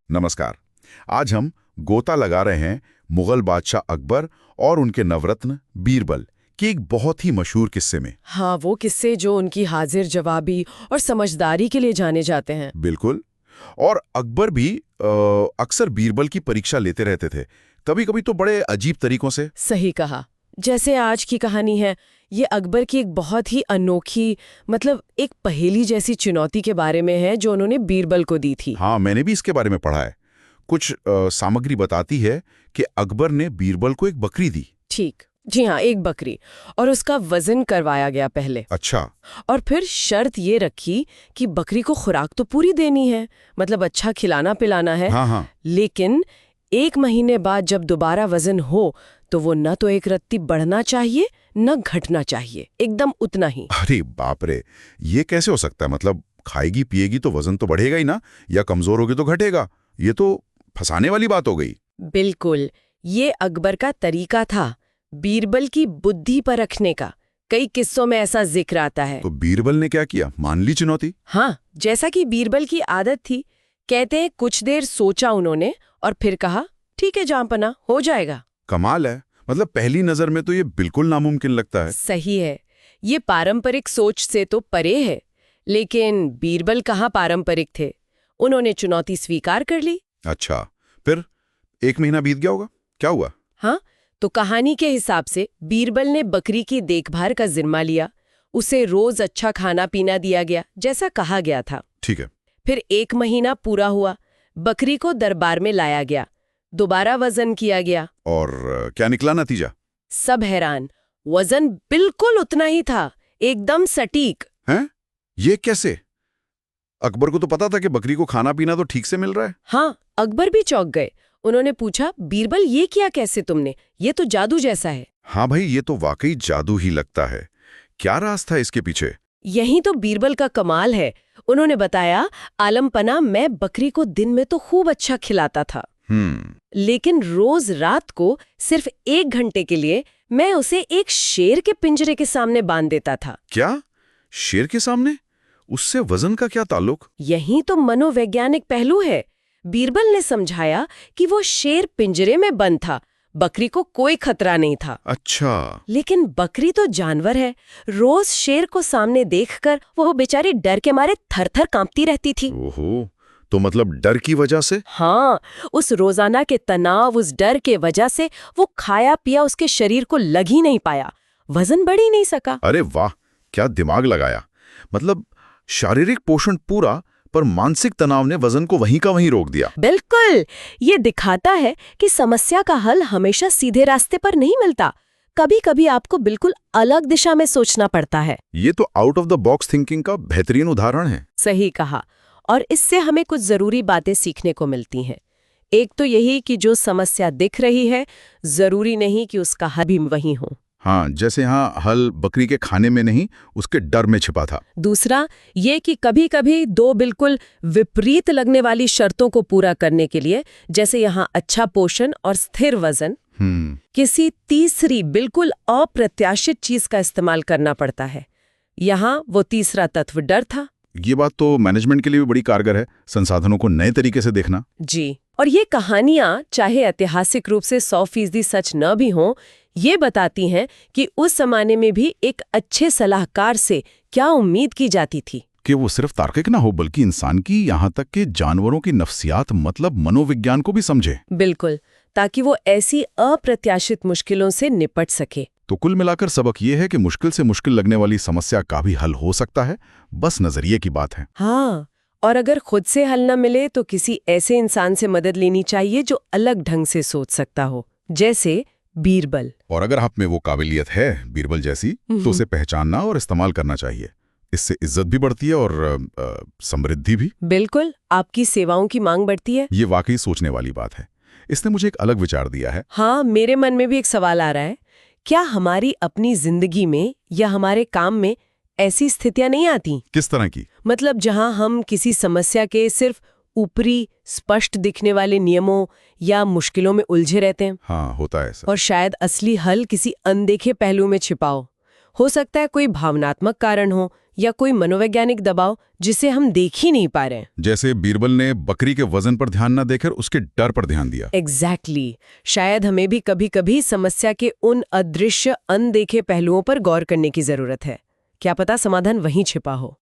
नमस्कार। आज हम गोता लगा रहे हैं मुगल बादशाह अकबर और उनके नवरत्न बीरबल के एक बहुत ही मशहूर किस्से में। हाँ, वो किस्से जो उनकी हाजिर जवाबी और समझदारी के लिए जाने जाते हैं। बिल्कुल। और अकबर भी अक्सर बीरबल की परीक्षा लेते रहते थे, कभी कभी तो बड़े अजीब तरीकों से। सही कहा। जैसे आज की कहानी है, ये अकबर की एक बहुत ही अनोखी, मतलब एक पहेली जैसी चुनौती के बारे में है जो उन्होंने बीरबल को दी थी। हाँ, मैंने भी इसके बारे में पढ़ा है। कुछ सामग्री बताती है कि अकबर ने बीरबल को एक बकरी दी। ठीक, जी हाँ, एक बकरी, और उसका वजन करवाया गया पहले। अच्छा। और फिर शर्त ये रखी कि बकरी को खुराक तो पूरी देनी है, मतलब अच्छा खिलाना पिलाना है। हाँ हाँ। लेकिन 1 महीने बाद जब दोबारा वजन हो तो वो न तो एक रत्ती बढ़ना चाहिए न घटना चाहिए, एकदम उतना ही। अरे बाप रे, ये कैसे हो सकता है? मतलब खाएगी पिएगी तो वजन तो बढ़ेगा ही ना, या कमजोर होगी तो घटेगा? ये तो फंसाने वाली बात हो गई। बिल्कुल, ये अकबर का तरीका था बीरबल की बुद्धि पर रखने का। कई किस्सों में ऐसा जिक्र आता है। तो बीरबल ने क्या किया? मान ली चुनौती? हाँ, जैसा कि बीरबल की आदत थी। कहते हैं कुछ देर सोचा उन्होंने और फिर कहा, ठीक है जहाँपना, हो जाएगा। कमाल है। मतलब पहली नजर में तो ये बिल्कुल नामुमकिन लगता है। सही है, ये पारंपरिक सोच से तो परे है। लेकिन बीरबल कहाँ पारंपरिक थे, उन्होंने चुनौती स्वीकार कर ली। अच्छा, फिर 1 महीना बीत गया होगा, क्या हुआ? हाँ, तो कहानी के हिसाब से बीरबल ने बकरी की देखभाल का जिम्मा लिया। उसे रोज अच्छा खाना पीना दिया गया जैसा कहा गया था। ठीक है। फिर 1 महीना पूरा हुआ, बकरी को दरबार में लाया गया, दोबारा वजन किया गया। और क्या निकला नतीजा? सब हैरान, वजन बिल्कुल उतना ही था, एकदम सटीक। हैं? ये कैसे? अकबर को तो पता था कि बकरी को खाना पीना तो ठीक से मिल रहा है। हाँ, अकबर भी चौंक गए। उन्होंने पूछा, बीरबल ये किया कैसे तुमने? ये तो जादू जैसा है। हाँ भाई, ये तो वाकई जादू ही लगता है। क्या राज था इसके पीछे? यही तो बीरबल का कमाल है। उन्होंने बताया, आलमपना, मैं बकरी को दिन में तो खूब अच्छा खिलाता था, लेकिन रोज रात को सिर्फ 1 घंटे के लिए मैं उसे एक शेर के पिंजरे के सामने बांध देता था। क्या? शेर के सामने? उससे वजन का क्या ताल्लुक? यही तो मनोवैज्ञानिक पहलू है। बीरबल ने समझाया कि वो शेर पिंजरे में बंद था, बकरी को कोई खतरा नहीं था। अच्छा। लेकिन बकरी तो जानवर है, रोज शेर को सामने देखकर वो बेचारी डर के मारे थर-थर कांपती रहती थी। ओहो, तो मतलब डर की वजह से? हाँ, उस रोजाना के तनाव, उस डर के वजह से वो खाया पिया उसके शरीर को लग ही नहीं पाया, वजन बढ़ ही नहीं सका। अरे वाह, क्या दिमाग लगाया। मतलब शारीरिक पोषण पूरा, पर मानसिक तनाव ने वजन को वहीं का वहीं रोक दिया। बिल्कुल, ये दिखाता है कि समस्या का हल हमेशा सीधे रास्ते पर नहीं मिलता। कभी-कभी आपको बिल्कुल अलग दिशा में सोचना पड़ता है। ये तो out of the box thinking का बेहतरीन उदाहरण है। सही कहा। और इससे हमें कुछ जरूरी बातें सीखने को मिलती हैं। एक तो यही कि जो समस्या दिख रही है, जरूरी नहीं कि उसका हल भी वही हो। हाँ, जैसे यहाँ हल बकरी के खाने में नहीं, उसके डर में छिपा था। दूसरा ये कि कभी-कभी 2 बिल्कुल विपरीत लगने वाली शर्तों को पूरा करने के लिए, जैसे यहाँ अच्छा पोषण और स्थिर वजन, किसी तीसरी बिल्कुल अप्रत्याशित चीज का इस्तेमाल करना पड़ता है। यहाँ वो तीसरा तत्व डर था। ये बात तो मैनेजमेंट के लिए भी बड़ी कारगर है, संसाधनों को नए तरीके से देखना। जी, और ये कहानियां चाहे ऐतिहासिक रूप से 100% सच न भी हों, ये बताती हैं कि उस जमाने में भी एक अच्छे सलाहकार से क्या उम्मीद की जाती थी। कि वो सिर्फ तार्किक ना हो, बल्कि इंसान की, यहाँ तक कि जानवरों की नफ्सियात, मतलब मनोविज्ञान को भी समझे। बिल्कुल, ताकि वो ऐसी अप्रत्याशित मुश्किलों से निपट सके। तो कुल मिलाकर सबक ये है कि मुश्किल से मुश्किल लगने वाली समस्या का भी हल हो सकता है, बस नजरिए की बात है। हाँ, और अगर खुद से हल न मिले तो किसी ऐसे इंसान से मदद लेनी चाहिए जो अलग ढंग से सोच सकता हो, जैसे बीरबल। और अगर आप में वो काबिलियत है बीरबल जैसी, तो उसे पहचानना और इस्तेमाल करना चाहिए। इससे इज्जत भी बढ़ती है और समृद्धि भी। बिल्कुल, आपकी सेवाओं की मांग बढ़ती है। ये वाकई सोचने वाली बात है। इसने मुझे एक अलग विचार दिया है। हाँ, मेरे मन में भी एक सवाल आ रहा है। क्या हमारी अपनी जिंदगी में या हमारे काम में ऐसी स्थितियां नहीं आती? किस तरह की? मतलब जहां हम किसी समस्या के सिर्फ ऊपरी स्पष्ट दिखने वाले नियमों या मुश्किलों में उलझे रहते हैं। हाँ, होता है ऐसा। और शायद असली हल किसी अनदेखे पहलू में छिपा हो सकता है कोई भावनात्मक कारण हो या कोई मनोवैज्ञानिक दबाव जिसे हम देख ही नहीं पा रहे हैं। जैसे बीरबल ने बकरी के वजन पर ध्यान न देकर उसके डर पर ध्यान दिया। एग्जैक्टली शायद हमें भी कभी-कभी समस्या के उन अदृश्य अनदेखे पहलुओं पर गौर करने की जरूरत है। क्या पता समाधान वहीं छिपा हो।